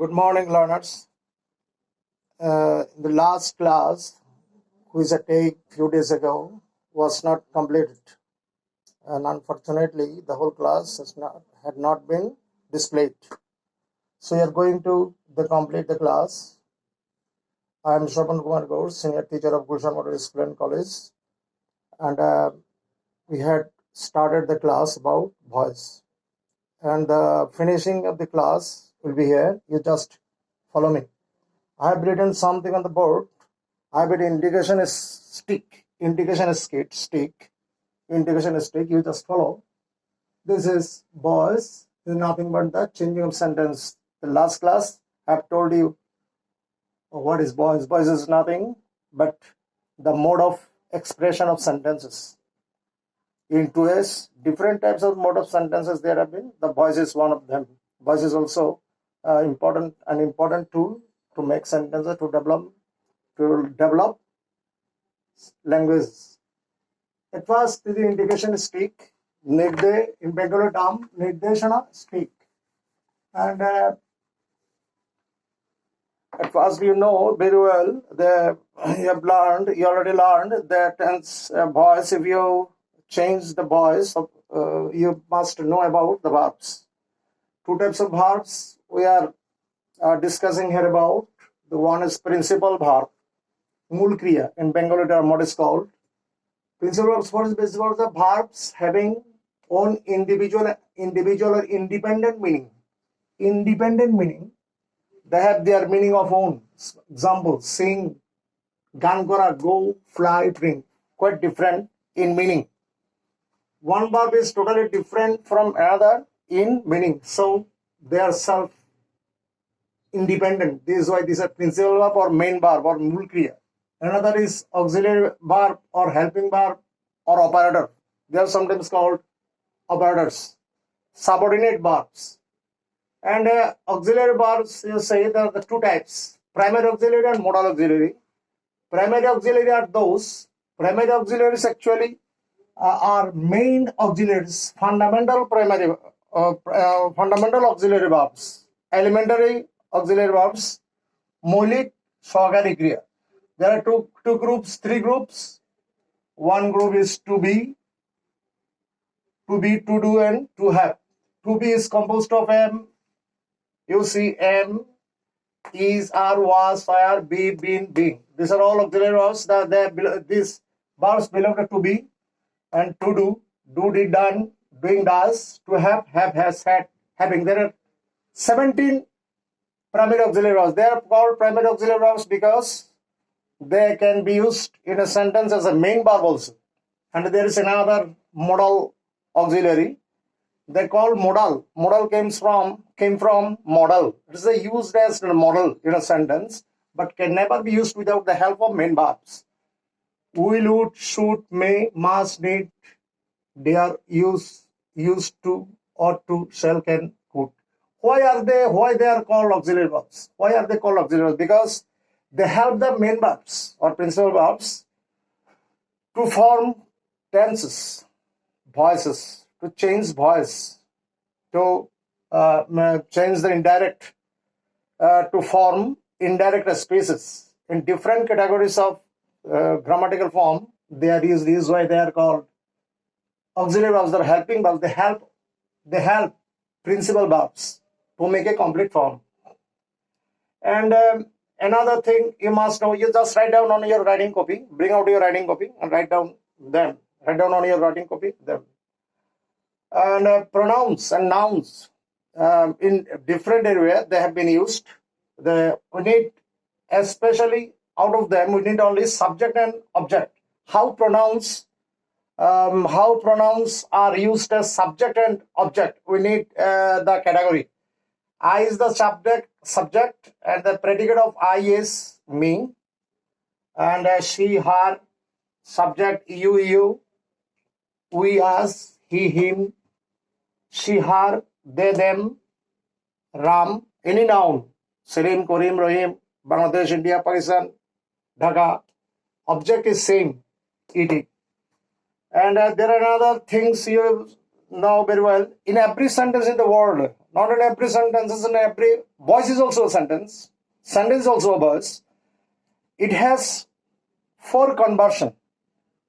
Good morning, learners. The last class, which I take few days ago, was not completed, and unfortunately, the whole class had not been displayed. So we are going to complete the class. I am Swapan Kumar Ghosh, senior teacher of Gulshan Model School and College, and we had started the class about voice. And the finishing of the class will be here. You just follow me. I have written something on the board. I have written indication is stick. Indication is stick. Indication is stick. You just follow. This is boys. This is nothing but the changing of sentence. The last class I have told you what is boys. Boys is nothing but the mode of expression of sentences. In 2S, different types of mode of sentences there have been. The voice is one of them. Voice is also an important tool to make sentences, to develop language. At first, the indication is stick. Nirde in Bengali term, nirdeshana stick. And at first, you know very well that you already learned that tense voice. If you change the voice, you must know about the verbs. Two types of verbs we are discussing here about. The one is principal verb, mul kriya. In Bengali term, what is called principal verbs. What is principal verbs? The verbs having own individual or independent meaning. Independent meaning. They have their meaning of own. Example: sing, gan kora, go, fly, drink. Quite different in meaning. One verb is totally different from another in meaning. So they are self-independent. This is why these are principal verb or main verb or mul kriya. Another is auxiliary verb or helping verb or operator. They are sometimes called operators. Subordinate verbs. And auxiliary verbs, you say there are the two types: primary auxiliary and modal auxiliary. Primary auxiliary are those. Primary auxiliaries actually are main auxiliaries, fundamental auxiliary verbs, elementary auxiliary verbs, maulik, sahakari kriya. There are two groups, three groups. One group is to be, to do, and to have. To be is composed of am. You see am, is, are, was, are, be, been, being. These are all auxiliary verbs. These verbs belong to be. And to do, did, done, doing, does. To have, has, had, having. There are 17 primary auxiliary verbs. They are called primary auxiliary verbs because they can be used in a sentence as a main verb also. And there is another modal auxiliary. They call modal. Modal came from model. It is used as a model in a sentence, but can never be used without the help of main verbs. Will, would, should, may, must, need, dare, used to, ought to, shall, can, could. Why they are called auxiliary verbs? Why are they called auxiliary verbs? Because they help the main verbs or principal verbs to form tenses, voices, to change voice, to change the indirect, to form indirect spaces in different categories of grammatical form. They are used. This is why they are called auxiliary verbs. They are helping verbs. They help principal verbs to make a complete form. And another thing you must know, you just write down on your writing copy. Bring out your writing copy and write down them. Write down on your writing copy them. And pronouns and nouns in different areas they have been used. We need, especially out of them, we need only subject and object. How pronouns are used as subject and object. We need the category. I is the subject, and the predicate of I is me, and she, her, subject you, we, us, he, him, she, her, they, them, Ram, any noun, Selim, Korim, Rahim, Bangladesh, India, Pakistan, Dhaka, object is same, it. And there are other things you know very well. In every sentence in the world, Not in every sentence, in every voice is also a sentence. Sentence is also a voice. It has 4 conversion.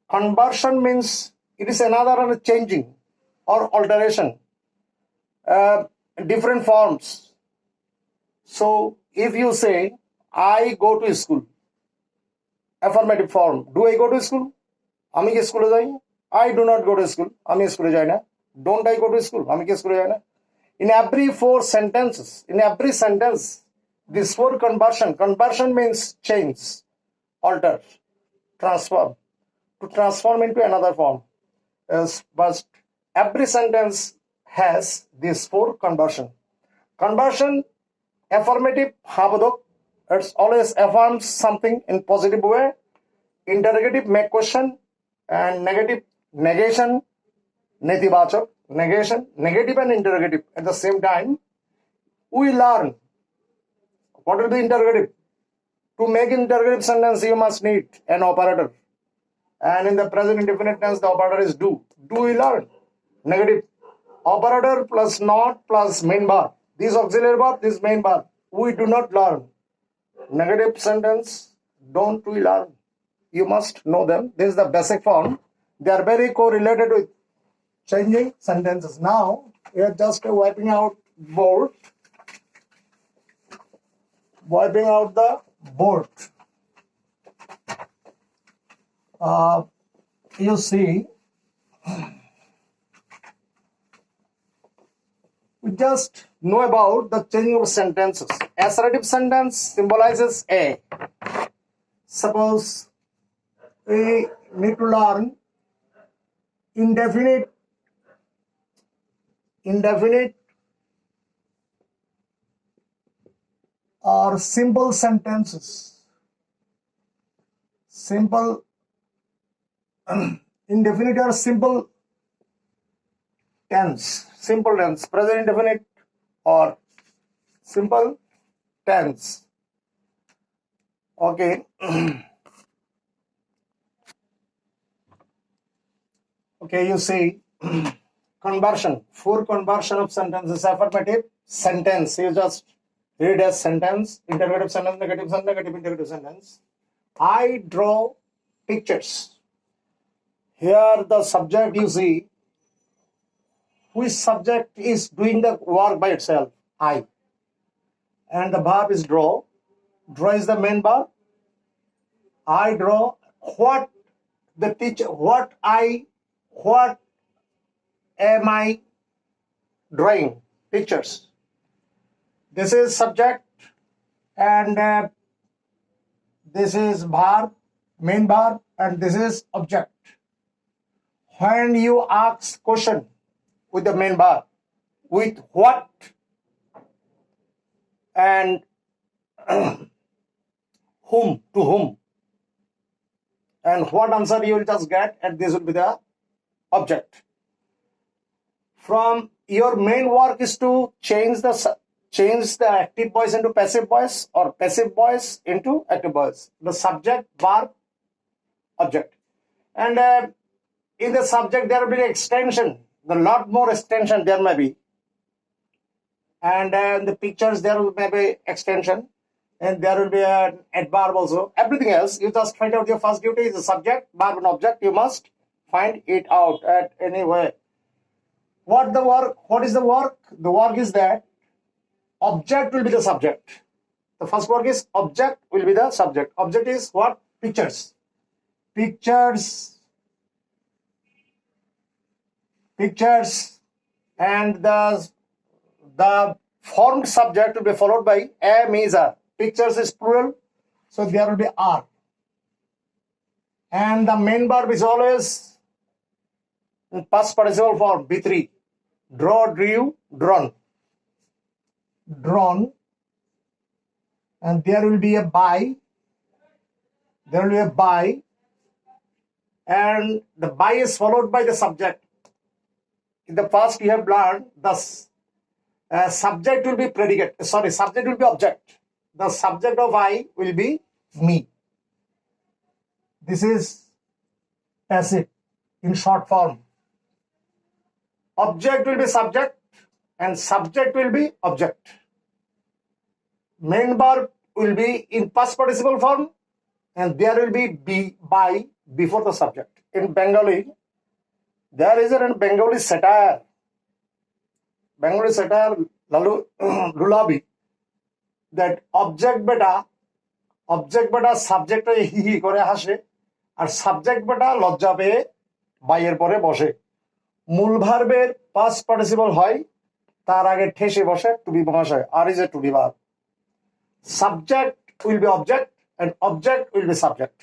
Conversion means it is another changing or alteration, different forms. So if you say, I go to school, affirmative form, do I go to school? আমি কি স্কুলে যাই? I do not go to school. আমি স্কুলে যাই না. Don't I go to school? আমি কি স্কুলে যাই না. In every 4 sentences, in every sentence, this 4 conversion means change, alter, transform, to transform into another form. But every sentence has these 4 conversion. Conversion, affirmative, habodok, it's always affirms something in positive way. Interrogative, make question, and negative, negation, netibachak, negation, negative and interrogative. At the same time, we learn. What will be interrogative? To make interrogative sentence, you must need an operator. And in the present indefinite tense, the operator is do. Do we learn? Negative. Operator plus not plus main bar. This auxiliary verb, this main verb. We do not learn. Negative sentence, don't we learn? You must know them. This is the basic form. They are very correlated with changing sentences. Now, we are just wiping out board. Wiping out the board. You see, we just know about the changing of sentences. Assertive sentence symbolizes a. Suppose we need to learn indefinite or simple sentences. Simple, indefinite or simple tense. Simple tense, present indefinite or simple tense. Okay. Okay, you see, conversion, 4 conversion of sentences. Affirmative sentence, you just read as sentence, interrogative sentence, negative sentence, negative interrogative sentence. I draw pictures. Here the subject, you see, which subject is doing the work by itself? I. And the verb is draw. Draw is the main verb. I draw. What the teacher, what am I drawing? Pictures. This is subject and this is verb, main verb, and this is object. When you ask question with the main verb, with what and whom, to whom, and what answer you will just get, and this will be the object. From your main work is to change the active voice into passive voice or passive voice into active voice. The subject, verb, object. And in the subject there will be extension. A lot more extension there may be. And in the pictures there will be extension. And there will be an adverb also. Everything else, you just find out your first duty is the subject, verb and object. You must find it out at any way. What is the work? The work is that object will be the subject. The first work is object will be the subject. Object is what? Pictures. Pictures, and the formed subject will be followed by am, is, are. Pictures is plural, so there will be are. And the main verb is always in past participle form, B3. Draw, drew, drawn. Drawn. And there will be a by. And the by is followed by the subject. In the past you have learned the subject will be predicate. Subject will be object. The subject of I will be me. This is passive in short form. Object will be subject and subject will be object. Main verb will be in past participle form, and there will be by before the subject. In Bengali, there is a Bengali satire. Bengali satire lalu lulabi that object beta subject হি করে হাসে আর subject বেটা লজ্জা পেয়ে বাইয়ের পরে বসে। মূল ভার্বের পাস্ট পার্টিসিপল হয়, তার আগে ঠেসে বসে টু বি মহাশয়, are is a to be verb. Subject will be object and object will be subject.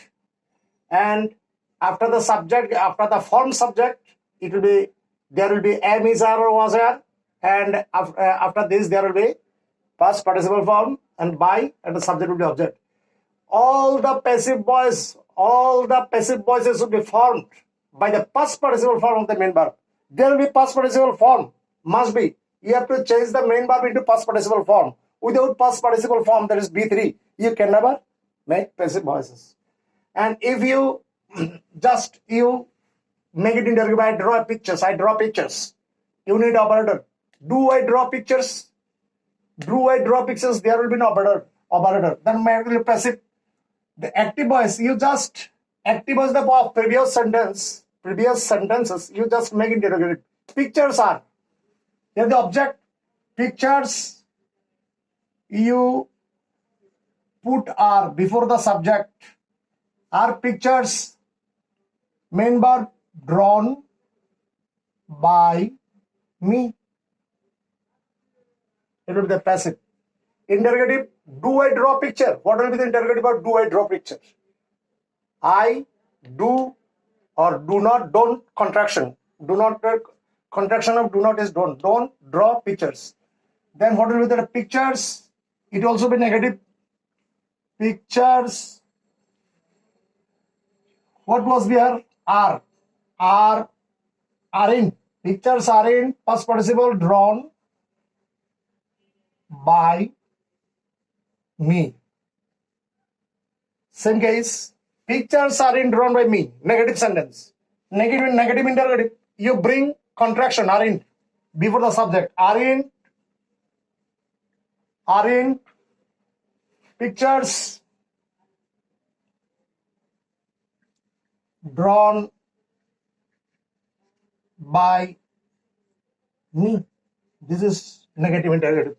And after the subject, after the form subject, it will be, there will be am, is, are, or was, are. And after this, there will be past participle form and by, and the subject will be object. All the passive voices will be formed by the past participle form of the main verb. There will be past participle form, must be. You have to change the main verb into past participle form. Without past participle form, that is B3, you can never make passive voices. And if you you make it interrogative, I draw pictures, you need operator. Do I draw pictures? There will be no operator. Then may will be passive. The active voice, you just active voice the previous sentences, you just make it interrogative. Pictures are, here the object, pictures, you put are before the subject. Are pictures, main verb drawn by me. It will be the passive. Interrogative, do I draw picture? What will be the interrogative of do I draw picture? I do or do not, don't, contraction. Do not, contraction of do not is don't draw pictures. Then what will be the pictures? It also be negative. Pictures, what was there? Are in. Pictures are in past participle drawn by me. Same case, pictures are in drawn by me. Negative sentence. Negative interrogative. You bring contraction are in before the subject. Are in pictures drawn by me. This is negative interrogative.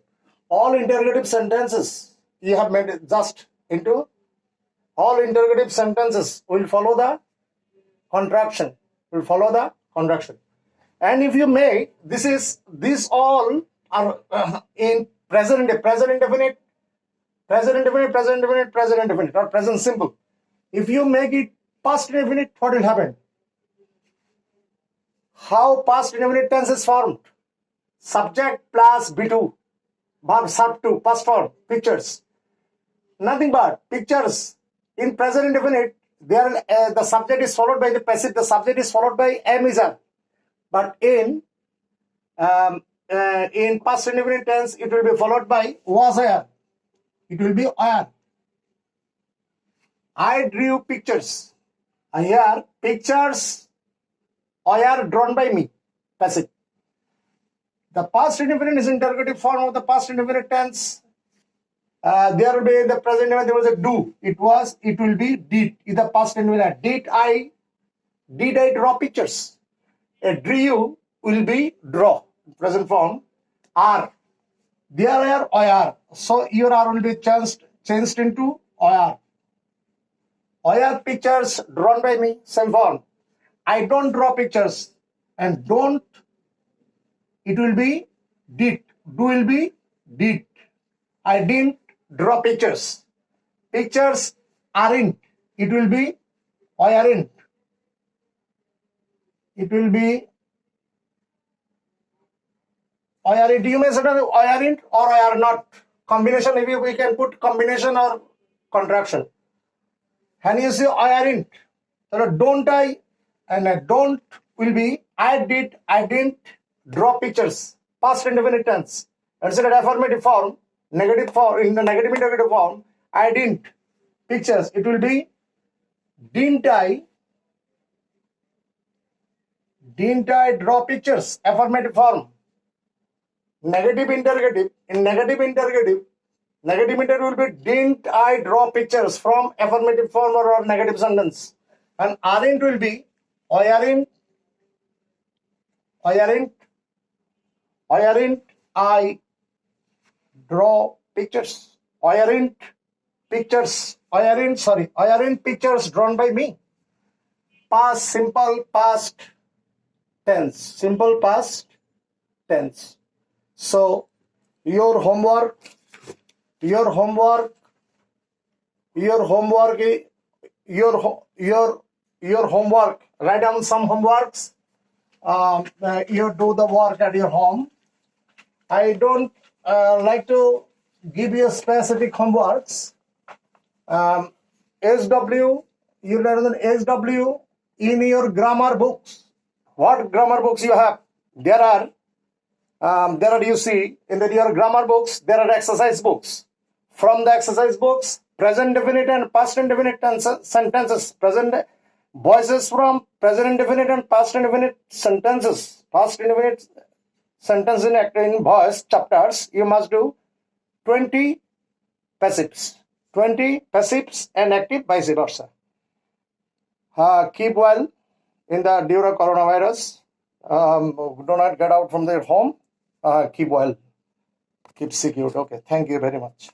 All interrogative sentences you have made it just into, all interrogative sentences will follow the contraction. And if you make, this all are in present indefinite, or present simple. If you make it past indefinite, what will happen? How past indefinite tense is formed? Subject plus B2, verb sub 2, past form, pictures. Nothing but pictures. In present indefinite, there the subject is followed by the passive. The subject is followed by am, is, are. But in past indefinite tense, it will be followed by was, are. It will be are. I drew pictures. Here, pictures are drawn by me. Passive. The past indefinite is interrogative form of the past indefinite tense. There will be in the present indefinite, there was a do. It will be did. In the past indefinite, did I draw pictures? A drew will be draw. Present form. Are. There are. So your are will be changed into are. Pictures drawn by me. Same form. I don't draw pictures. And don't, it will be did. Do will be did. I didn't draw pictures. Pictures aren't. It will be aren't. It will be aren't. You may say aren't or are not. Combination, if we can put combination or contraction. And you say aren't. So don't I, and don't will be I didn't draw pictures. Past indefinite tense. Consider affirmative form, negative form, in the negative interrogative form, I didn't pictures. It will be didn't I draw pictures? Affirmative form. Negative interrogative. In negative interrogative will be, didn't I draw pictures from affirmative form or negative sentence? And aren't will be, aren't I draw pictures? Aren't pictures drawn by me? Past, simple past tense. Simple past tense. So your homework, write down some homeworks. You do the work at your home. I don't like to give you specific homeworks. SW, you learn SW in your grammar books. What grammar books you have? There are, you see, in your grammar books, there are exercise books. From the exercise books, present indefinite and past indefinite sentences. Voices from present indefinite and past indefinite sentences. Past indefinite sentence in voice chapters, you must do 20 passives. 20 passives and active, vice versa. Keep well in the during coronavirus. Do not get out from their home. Keep well. Keep secure. Okay. Thank you very much.